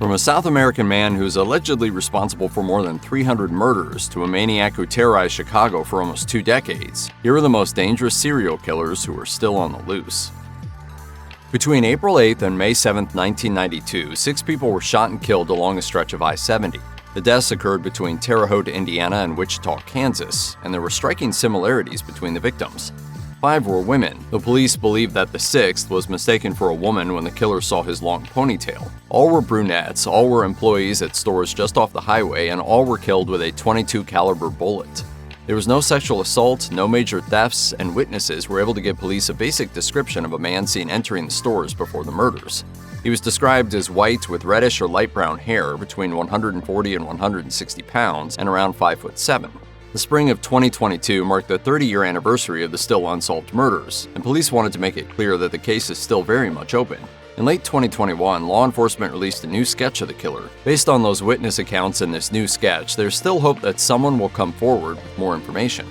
From a South American man who's allegedly responsible for more than 300 murders to a maniac who terrorized Chicago for almost 2 decades, here are the most dangerous serial killers who are still on the loose. Between April 8th and May 7, 1992, 6 people were shot and killed along a stretch of I-70. The deaths occurred between Terre Haute, Indiana and Wichita, Kansas, and there were striking similarities between the victims. 5 were women, though police believe that the 6th was mistaken for a woman when the killer saw his long ponytail. All were brunettes, all were employees at stores just off the highway, and all were killed with a .22 caliber bullet. There was no sexual assault, no major thefts, and witnesses were able to give police a basic description of a man seen entering the stores before the murders. He was described as white with reddish or light brown hair, between 140 and 160 pounds, and around 5'7". The spring of 2022 marked the 30-year anniversary of the still unsolved murders, and police wanted to make it clear that the case is still very much open. In late 2021, law enforcement released a new sketch of the killer. Based on those witness accounts in this new sketch, there's still hope that someone will come forward with more information.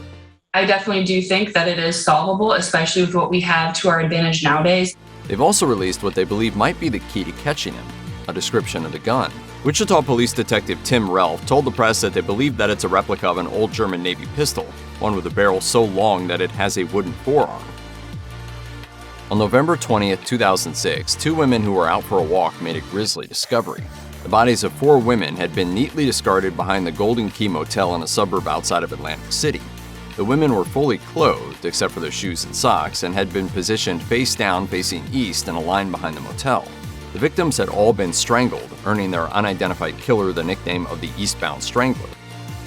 I definitely do think that it is solvable, especially with what we have to our advantage nowadays. They've also released what they believe might be the key to catching him, a description of the gun. Wichita Police Detective Tim Ralph told the press that they believe that it's a replica of an old German Navy pistol, one with a barrel so long that it has a wooden forearm. On November 20, 2006, 2 women who were out for a walk made a grisly discovery. The bodies of 4 women had been neatly discarded behind the Golden Key Motel in a suburb outside of Atlantic City. The women were fully clothed, except for their shoes and socks, and had been positioned face down facing east in a line behind the motel. The victims had all been strangled, earning their unidentified killer the nickname of the Eastbound Strangler.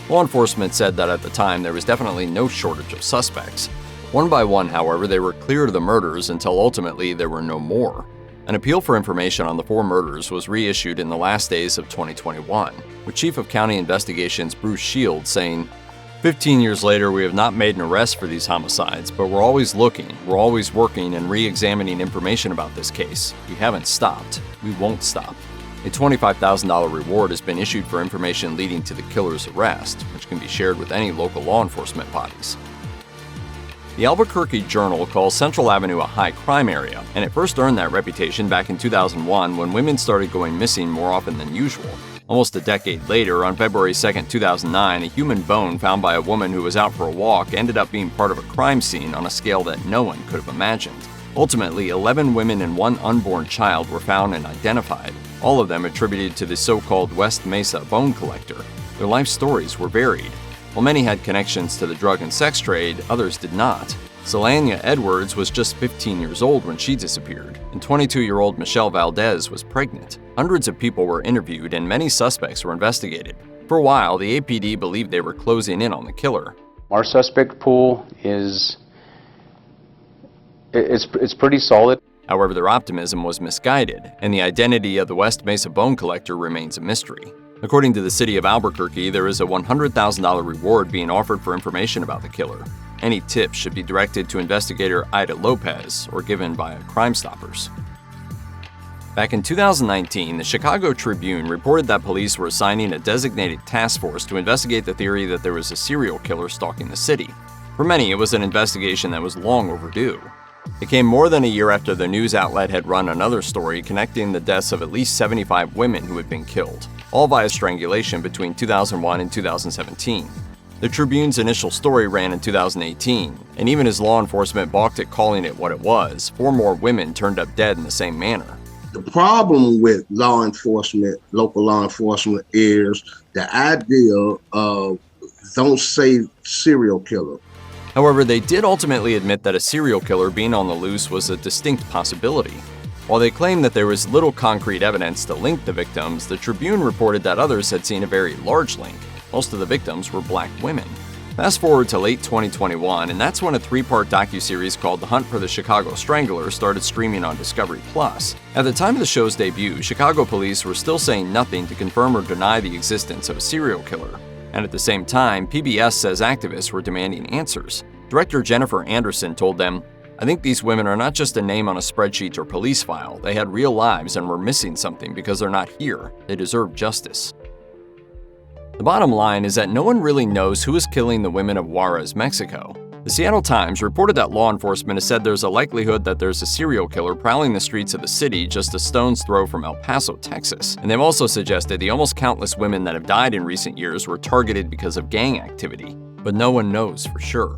Law enforcement said that at the time there was definitely no shortage of suspects. One by one, however, they were cleared of the murders until ultimately there were no more. An appeal for information on the 4 murders was reissued in the last days of 2021, with Chief of County Investigations Bruce Shields saying, 15 years later, we have not made an arrest for these homicides, but we're always looking, we're always working and re-examining information about this case. We haven't stopped. We won't stop. A $25,000 reward has been issued for information leading to the killer's arrest, which can be shared with any local law enforcement bodies. The Albuquerque Journal calls Central Avenue a high crime area, and it first earned that reputation back in 2001 when women started going missing more often than usual. Almost a decade later, on February 2, 2009, a human bone found by a woman who was out for a walk ended up being part of a crime scene on a scale that no one could have imagined. Ultimately, 11 women and 1 unborn child were found and identified, all of them attributed to the so-called West Mesa bone collector. Their life stories were varied. While many had connections to the drug and sex trade, others did not. Selania Edwards was just 15 years old when she disappeared, and 22-year-old Michelle Valdez was pregnant. Hundreds of people were interviewed and many suspects were investigated. For a while, the APD believed they were closing in on the killer. Our suspect pool is pretty solid. However, their optimism was misguided, and the identity of the West Mesa bone collector remains a mystery. According to the city of Albuquerque, there is a $100,000 reward being offered for information about the killer. Any tips should be directed to investigator Pedro Lopez or given via Crime Stoppers. Back in 2019, the Chicago Tribune reported that police were assigning a designated task force to investigate the theory that there was a serial killer stalking the city. For many, it was an investigation that was long overdue. It came more than a year after the news outlet had run another story connecting the deaths of at least 75 women who had been killed, all via strangulation between 2001 and 2017. The Tribune's initial story ran in 2018, and even as law enforcement balked at calling it what it was, 4 more women turned up dead in the same manner. The problem with law enforcement, local law enforcement, is the idea of don't say serial killer. However, they did ultimately admit that a serial killer being on the loose was a distinct possibility. While they claimed that there was little concrete evidence to link the victims, the Tribune reported that others had seen a very large link. Most of the victims were black women. Fast forward to late 2021, and that's when a 3-part docuseries called The Hunt for the Chicago Strangler started streaming on Discovery+. At the time of the show's debut, Chicago police were still saying nothing to confirm or deny the existence of a serial killer. And at the same time, PBS says activists were demanding answers. Director Jennifer Anderson told them, "I think these women are not just a name on a spreadsheet or police file. They had real lives and were missing something because they're not here. They deserve justice." The bottom line is that no one really knows who is killing the women of Juarez, Mexico. The Seattle Times reported that law enforcement has said there's a likelihood that there's a serial killer prowling the streets of the city just a stone's throw from El Paso, Texas. And they've also suggested the almost countless women that have died in recent years were targeted because of gang activity. But no one knows for sure.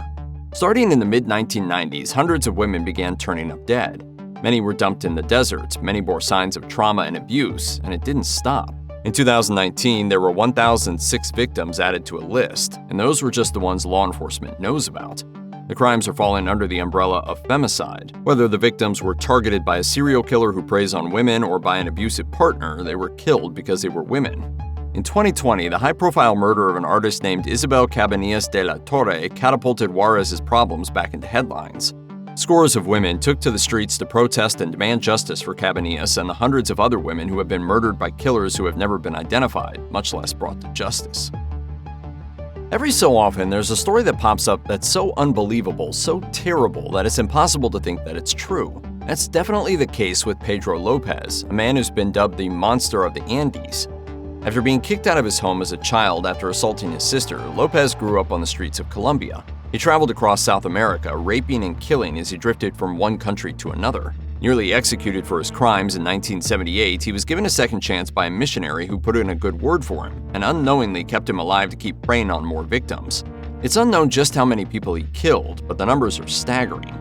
Starting in the mid-1990s, hundreds of women began turning up dead. Many were dumped in the desert, many bore signs of trauma and abuse, and it didn't stop. In 2019, there were 1,006 victims added to a list, and those were just the ones law enforcement knows about. The crimes are falling under the umbrella of femicide. Whether the victims were targeted by a serial killer who preys on women or by an abusive partner, they were killed because they were women. In 2020, the high-profile murder of an artist named Isabel Cabanillas de la Torre catapulted Juarez's problems back into headlines. Scores of women took to the streets to protest and demand justice for Cabanillas and the hundreds of other women who have been murdered by killers who have never been identified, much less brought to justice. Every so often, there's a story that pops up that's so unbelievable, so terrible, that it's impossible to think that it's true. That's definitely the case with Pedro Lopez, a man who's been dubbed the Monster of the Andes. After being kicked out of his home as a child after assaulting his sister, Lopez grew up on the streets of Colombia. He traveled across South America, raping and killing as he drifted from one country to another. Nearly executed for his crimes in 1978, he was given a second chance by a missionary who put in a good word for him and unknowingly kept him alive to keep preying on more victims. It's unknown just how many people he killed, but the numbers are staggering.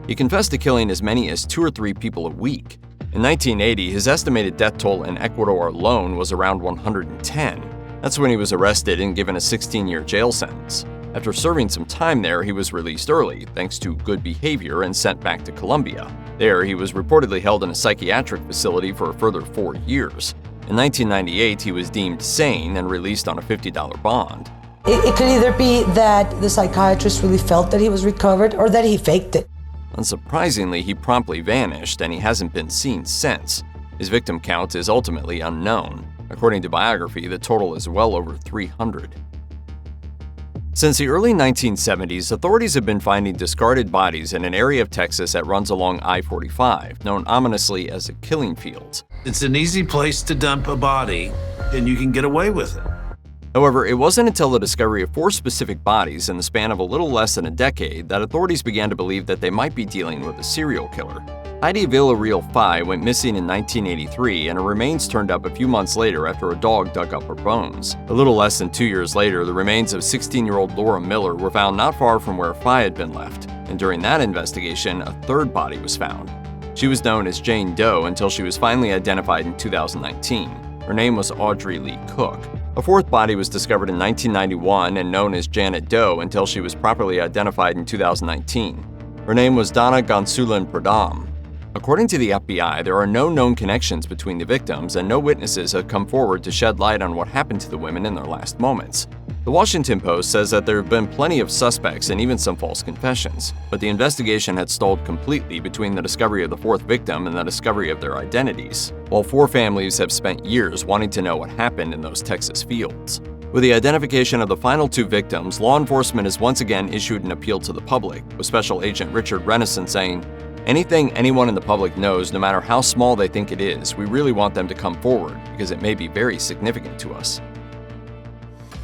He confessed to killing as many as 2 or 3 people a week. In 1980, his estimated death toll in Ecuador alone was around 110. That's when he was arrested and given a 16-year jail sentence. After serving some time there, he was released early, thanks to good behavior, and sent back to Colombia. There, he was reportedly held in a psychiatric facility for a further 4 years. In 1998, he was deemed sane and released on a $50 bond. It could either be that the psychiatrist really felt that he was recovered or that he faked it. Unsurprisingly, he promptly vanished, and he hasn't been seen since. His victim count is ultimately unknown. According to biography, the total is well over 300. Since the early 1970s, authorities have been finding discarded bodies in an area of Texas that runs along I-45, known ominously as the Killing Fields. It's an easy place to dump a body, and you can get away with it. However, it wasn't until the discovery of 4 specific bodies in the span of a little less than a decade that authorities began to believe that they might be dealing with a serial killer. Heidi Villarreal Fay went missing in 1983, and her remains turned up a few months later after a dog dug up her bones. A little less than 2 years later, the remains of 16-year-old Laura Miller were found not far from where Fay had been left, and during that investigation, a 3rd body was found. She was known as Jane Doe until she was finally identified in 2019. Her name was Audrey Lee Cook. A 4th body was discovered in 1991 and known as Janet Doe until she was properly identified in 2019. Her name was Donna Gonsulin Pradam. According to the FBI, there are no known connections between the victims, and no witnesses have come forward to shed light on what happened to the women in their last moments. The Washington Post says that there have been plenty of suspects and even some false confessions, but the investigation had stalled completely between the discovery of the 4th victim and the discovery of their identities, while 4 families have spent years wanting to know what happened in those Texas fields. With the identification of the final 2 victims, law enforcement has once again issued an appeal to the public, with Special Agent Richard Renison saying, "Anything anyone in the public knows, no matter how small they think it is, we really want them to come forward because it may be very significant to us."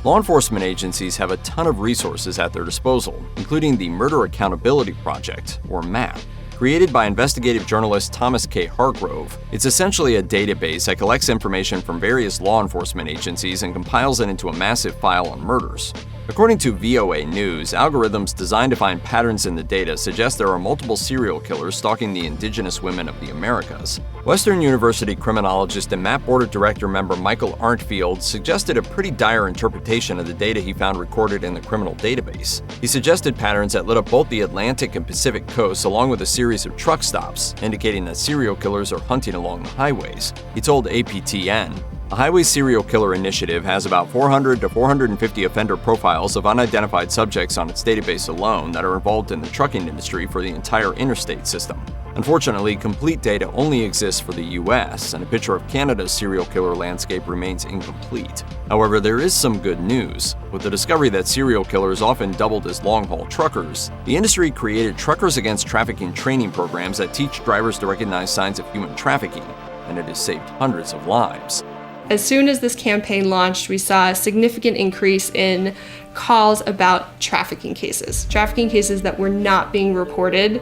Law enforcement agencies have a ton of resources at their disposal, including the Murder Accountability Project, or MAP. Created by investigative journalist Thomas K. Hargrove, it's essentially a database that collects information from various law enforcement agencies and compiles it into a massive file on murders. According to VOA News, algorithms designed to find patterns in the data suggest there are multiple serial killers stalking the indigenous women of the Americas. Western University criminologist and MAP Board of Director member Michael Arntfield suggested a pretty dire interpretation of the data he found recorded in the criminal database. He suggested patterns that lit up both the Atlantic and Pacific coasts along with a series of truck stops, indicating that serial killers are hunting along the highways. He told APTN, "The Highway Serial Killer Initiative has about 400 to 450 offender profiles of unidentified subjects on its database alone that are involved in the trucking industry for the entire interstate system. Unfortunately, complete data only exists for the US, and a picture of Canada's serial killer landscape remains incomplete. However, there is some good news. With the discovery that serial killers often doubled as long-haul truckers, the industry created Truckers Against Trafficking training programs that teach drivers to recognize signs of human trafficking, and it has saved hundreds of lives." As soon as this campaign launched, we saw a significant increase in calls about trafficking cases that were not being reported.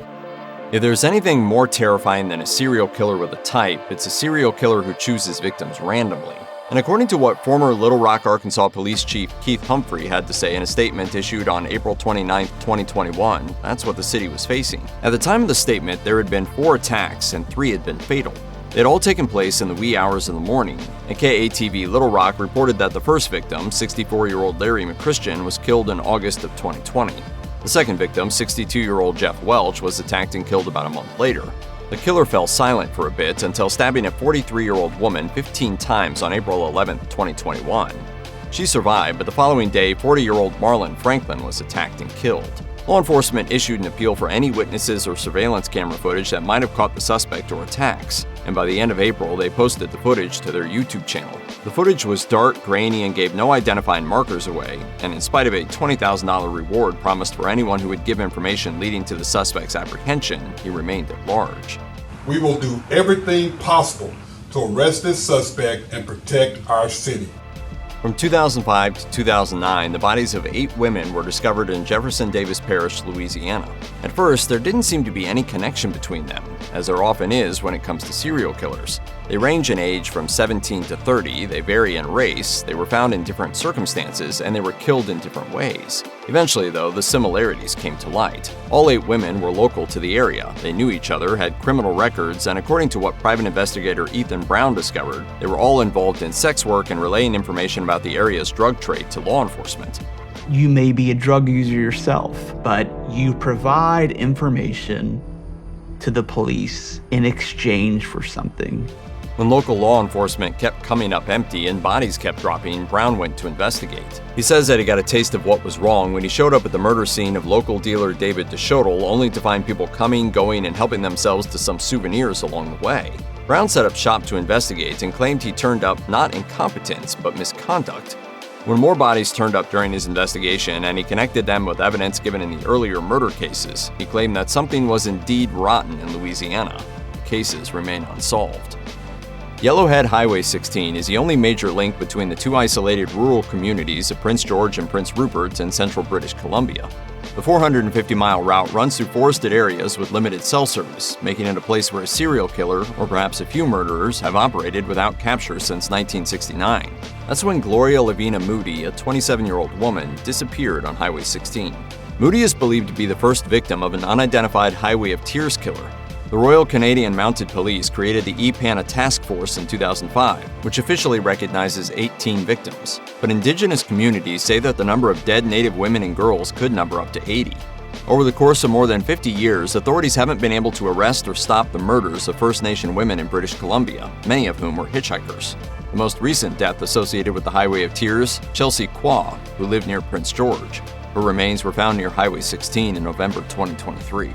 If there's anything more terrifying than a serial killer with a type, it's a serial killer who chooses victims randomly. And according to what former Little Rock, Arkansas Police Chief Keith Humphrey had to say in a statement issued on April 29, 2021, that's what the city was facing. At the time of the statement, there had been 4 attacks and 3 had been fatal. They had all taken place in the wee hours of the morning, and KATV Little Rock reported that the first victim, 64-year-old Larry McChristian, was killed in August of 2020. The second victim, 62-year-old Jeff Welch, was attacked and killed about a month later. The killer fell silent for a bit until stabbing a 43-year-old woman 15 times on April 11, 2021. She survived, but the following day, 40-year-old Marlon Franklin was attacked and killed. Law enforcement issued an appeal for any witnesses or surveillance camera footage that might have caught the suspect or attacks, and by the end of April, they posted the footage to their YouTube channel. The footage was dark, grainy, and gave no identifying markers away, and in spite of a $20,000 reward promised for anyone who would give information leading to the suspect's apprehension, he remained at large. We will do everything possible to arrest this suspect and protect our city. From 2005 to 2009, the bodies of 8 women were discovered in Jefferson Davis Parish, Louisiana. At first, there didn't seem to be any connection between them, as there often is when it comes to serial killers. They range in age from 17 to 30, they vary in race, they were found in different circumstances, and they were killed in different ways. Eventually, though, the similarities came to light. All 8 women were local to the area, they knew each other, had criminal records, and according to what private investigator Ethan Brown discovered, they were all involved in sex work and relaying information about the area's drug trade to law enforcement. You may be a drug user yourself, but you provide information to the police in exchange for something. When local law enforcement kept coming up empty and bodies kept dropping, Brown went to investigate. He says that he got a taste of what was wrong when he showed up at the murder scene of local dealer David DeShotel, only to find people coming, going, and helping themselves to some souvenirs along the way. Brown set up shop to investigate and claimed he turned up not incompetence, but misconduct. When more bodies turned up during his investigation and he connected them with evidence given in the earlier murder cases, he claimed that something was indeed rotten in Louisiana. The cases remain unsolved. Yellowhead Highway 16 is the only major link between the 2 isolated rural communities of Prince George and Prince Rupert in central British Columbia. The 450-mile route runs through forested areas with limited cell service, making it a place where a serial killer, or perhaps a few murderers, have operated without capture since 1969. That's when Gloria Lavina Moody, a 27-year-old woman, disappeared on Highway 16. Moody is believed to be the first victim of an unidentified Highway of Tears killer. The Royal Canadian Mounted Police created the EPANA Task Force in 2005, which officially recognizes 18 victims. But indigenous communities say that the number of dead Native women and girls could number up to 80. Over the course of more than 50 years, authorities haven't been able to arrest or stop the murders of First Nation women in British Columbia, many of whom were hitchhikers. The most recent death associated with the Highway of Tears, Chelsea Kwa, who lived near Prince George. Her remains were found near Highway 16 in November 2023.